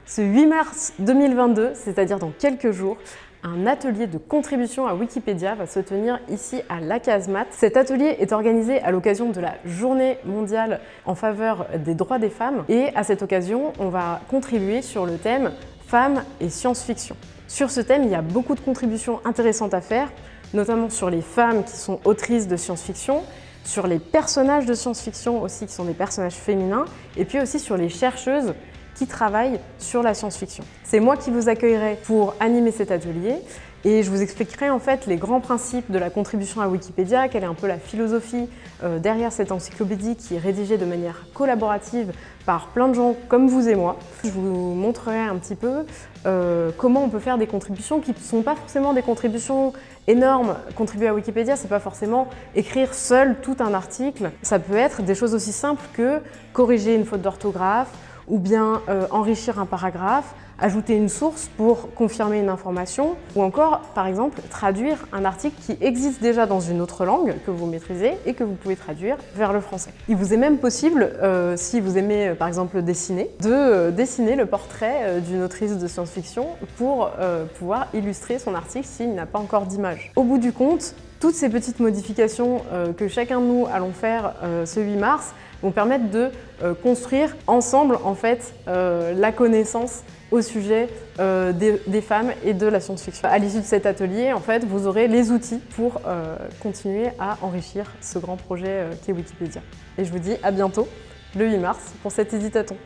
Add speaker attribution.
Speaker 1: Ce 8 mars 2022, c'est-à-dire dans quelques jours, un atelier de contribution à Wikipédia va se tenir ici à la Casemate. Cet atelier est organisé à l'occasion de la Journée mondiale en faveur des droits des femmes et à cette occasion, on va contribuer sur le thème Femmes et science-fiction. Sur ce thème, il y a beaucoup de contributions intéressantes à faire, notamment sur les femmes qui sont autrices de science-fiction, sur les personnages de science-fiction aussi qui sont des personnages féminins, et puis aussi sur les chercheuses qui travaillent sur la science-fiction. C'est moi qui vous accueillerai pour animer cet atelier et je vous expliquerai en fait les grands principes de la contribution à Wikipédia, quelle est un peu la philosophie derrière cette encyclopédie qui est rédigée de manière collaborative par plein de gens comme vous et moi. Je vous montrerai un petit peu comment on peut faire des contributions qui ne sont pas forcément des contributions énormes. Contribuer à Wikipédia, c'est pas forcément écrire seul tout un article. Ça peut être des choses aussi simples que corriger une faute d'orthographe, ou bien enrichir un paragraphe, ajouter une source pour confirmer une information, ou encore, par exemple, traduire un article qui existe déjà dans une autre langue que vous maîtrisez et que vous pouvez traduire vers le français. Il vous est même possible, si vous aimez par exemple dessiner, de dessiner le portrait d'une autrice de science-fiction pour pouvoir illustrer son article s'il n'a pas encore d'image. Au bout du compte, toutes ces petites modifications que chacun de nous allons faire ce 8 mars vont permettre de construire ensemble en fait la connaissance au sujet des femmes et de la science-fiction. À l'issue de cet atelier, en fait, vous aurez les outils pour continuer à enrichir ce grand projet qu'est Wikipédia. Et je vous dis à bientôt, le 8 mars, pour cet éditathon.